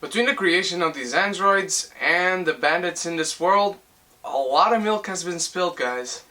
Between the creation of these androids and the bandits in this world, a lot of milk has been spilled, guys.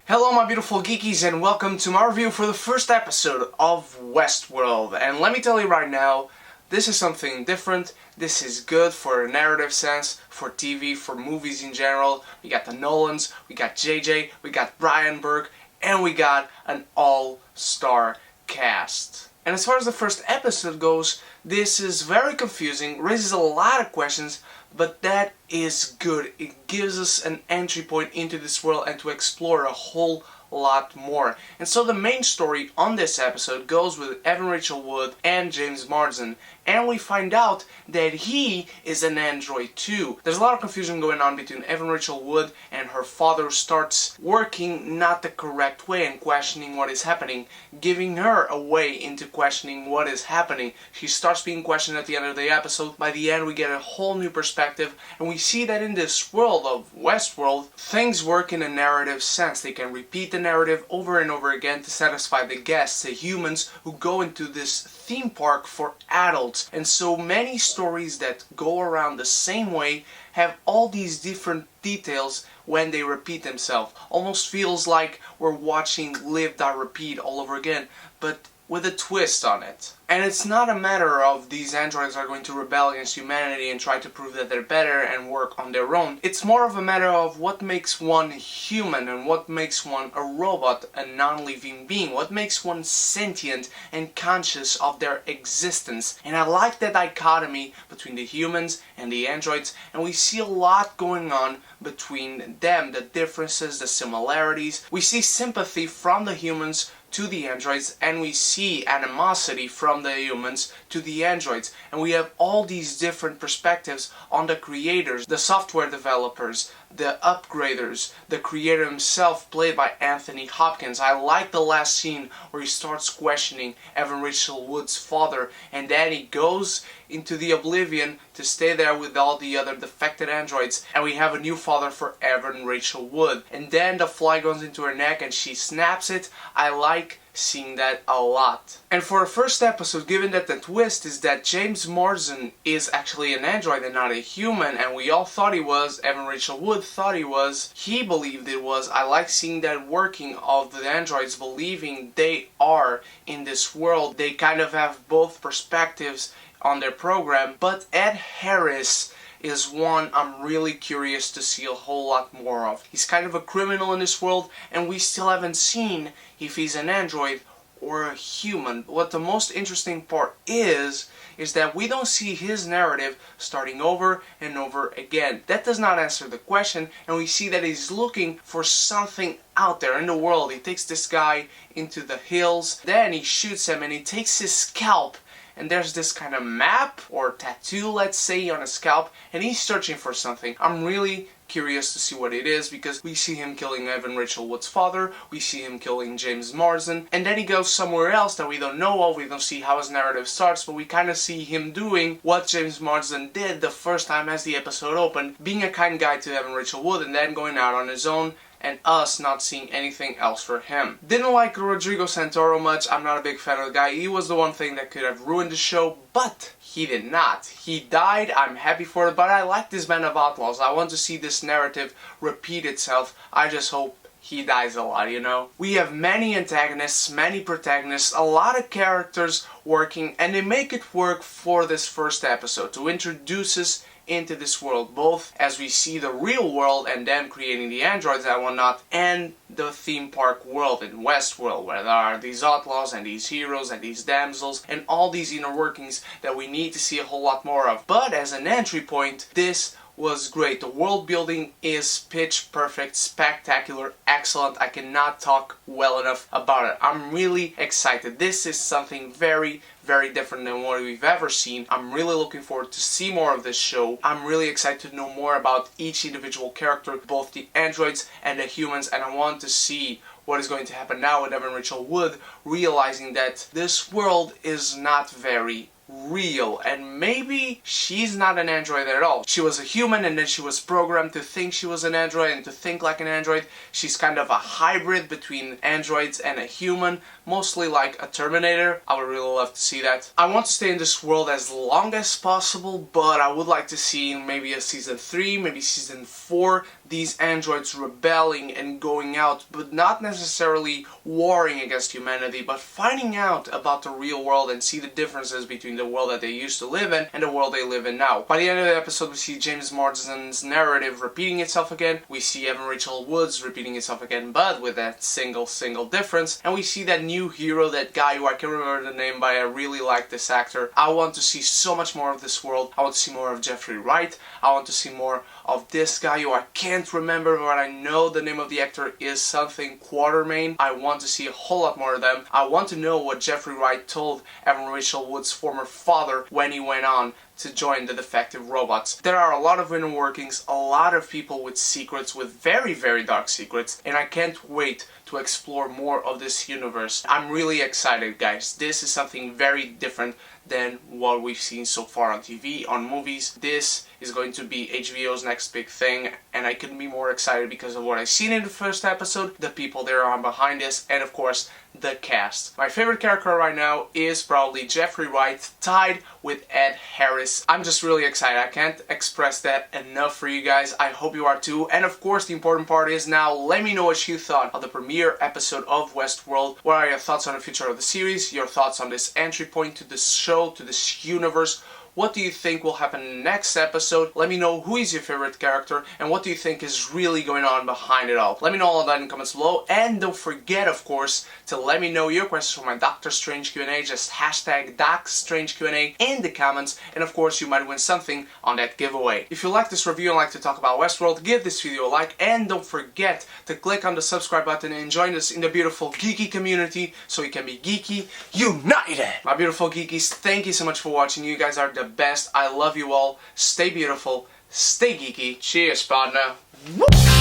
Hello my beautiful geekies and welcome to my review for the first episode of Westworld. And let me tell you right now, this is something different. This is good for a narrative sense, for TV, for movies in general. We got the Nolans, we got JJ, we got Brian Burke, and we got an all-star cast. And as far as the first episode goes, this is very confusing, raises a lot of questions, but that is good. It gives us an entry point into this world and to explore a whole lot more. And so the main story on this episode goes with Evan Rachel Wood and James Marsden, and we find out that he is an android too. There's a lot of confusion going on between Evan Rachel Wood and her father, who starts working not the correct way and questioning what is happening, giving her a way into questioning what is happening. She starts being questioned at the end of the episode. By the end we get a whole new perspective, and we see that in this world of Westworld, things work in a narrative sense. They can repeat the narrative over and over again to satisfy the guests, the humans who go into this theme park for adults. And so many stories that go around the same way have all these different details when they repeat themselves. Almost feels like we're watching Live, Die, Repeat all over again, but with a twist on it. And it's not a matter of these androids are going to rebel against humanity and try to prove that they're better and work on their own. It's more of a matter of what makes one human and what makes one a robot, a non-living being, what makes one sentient and conscious of their existence. And I like that dichotomy between the humans and the androids, and we see a lot going on between them, the differences, the similarities. We see sympathy from the humans to the androids, and we see animosity from the humans to the androids, and we have all these different perspectives on the creators, the software developers, the upgraders, the creator himself played by Anthony Hopkins. I like the last scene where he starts questioning Evan Rachel Wood's father, and then he goes into the oblivion to stay there with all the other defected androids, and we have a new father for Evan Rachel Wood. And then the fly goes into her neck and she snaps it. I like seeing that a lot. And for a first episode, given that the twist is that James Marsden is actually an android and not a human, and we all thought he was, Evan Rachel Wood thought he was, he believed it was, I like seeing that working of the androids believing they are in this world. They kind of have both perspectives on their program, but Ed Harris is one I'm really curious to see a whole lot more of. He's kind of a criminal in this world, and we still haven't seen if he's an android or a human. What the most interesting part is that we don't see his narrative starting over and over again. That does not answer the question, and we see that he's looking for something out there in the world. He takes this guy into the hills, then he shoots him and he takes his scalp, and there's this kind of map or tattoo, let's say, on a scalp, and he's searching for something. I'm really curious to see what it is, because we see him killing Evan Rachel Wood's father, we see him killing James Marsden, and then he goes somewhere else that we don't know of. We don't see how his narrative starts, but we kind of see him doing what James Marsden did the first time as the episode opened, being a kind guy to Evan Rachel Wood and then going out on his own, and us not seeing anything else for him. Didn't like Rodrigo Santoro much. I'm not a big fan of the guy. He was the one thing that could have ruined the show, but he did not. He died. I'm happy for it, but I like this band of outlaws. I want to see this narrative repeat itself. I just hope he dies a lot, you know? We have many antagonists, many protagonists, a lot of characters working, and they make it work for this first episode to introduce us into this world, both as we see the real world and then creating the androids and whatnot, and the theme park world in Westworld, where there are these outlaws and these heroes and these damsels and all these inner workings that we need to see a whole lot more of. But as an entry point, this was great. The world building is pitch perfect, spectacular, excellent. I cannot talk well enough about it. I'm really excited. This is something very, very different than what we've ever seen. I'm really looking forward to see more of this show. I'm really excited to know more about each individual character, both the androids and the humans, and I want to see what is going to happen now with Evan Rachel Wood realizing that this world is not very real, and maybe she's not an android at all. She was a human and then she was programmed to think she was an android and to think like an android. She's kind of a hybrid between androids and a human, mostly like a Terminator. I would really love to see that. I want to stay in this world as long as possible, but I would like to see in maybe a season 3, maybe season 4, these androids rebelling and going out, but not necessarily warring against humanity, but finding out about the real world and see the differences between the world that they used to live in and the world they live in now. By the end of the episode, we see James Marsden's narrative repeating itself again. We see Evan Rachel Wood's repeating itself again, but with that single difference. And we see that new hero, that guy who I can't remember the name, but I really like this actor. I want to see so much more of this world. I want to see more of Jeffrey Wright. I want to see more of this guy who I can't remember, but I know the name of the actor is something Quatermain. I want to see a whole lot more of them. I want to know what Jeffrey Wright told Evan Rachel Wood's former father when he went on to join the defective robots. There are a lot of inner workings, a lot of people with secrets, with very dark secrets, and I can't wait to explore more of this universe. I'm really excited, guys. This is something very different than what we've seen so far on TV, on movies. This is going to be HBO's next big thing, and I couldn't be more excited because of what I've seen in the first episode, the people that are behind this, and of course, the cast. My favorite character right now is probably Jeffrey Wright, tied with Ed Harris. I'm just really excited. I can't express that enough for you guys. I hope you are too. And of course, the important part is now, let me know what you thought of the premiere episode of Westworld. What are your thoughts on the future of the series? Your thoughts on this entry point to this show, to this universe? What do you think will happen in the next episode? Let me know who is your favorite character and what do you think is really going on behind it all. Let me know all of that in the comments below, and don't forget, of course, to let me know your questions for my Doctor Strange Q&A. Just hashtag DocStrangeQ&A in the comments, and of course you might win something on that giveaway. If you like this review and like to talk about Westworld, give this video a like, and don't forget to click on the subscribe button and join us in the beautiful geeky community so we can be geeky united. My beautiful geekies, thank you so much for watching. You guys are the best. I love you all. Stay beautiful. Stay geeky. Cheers, partner. Woo!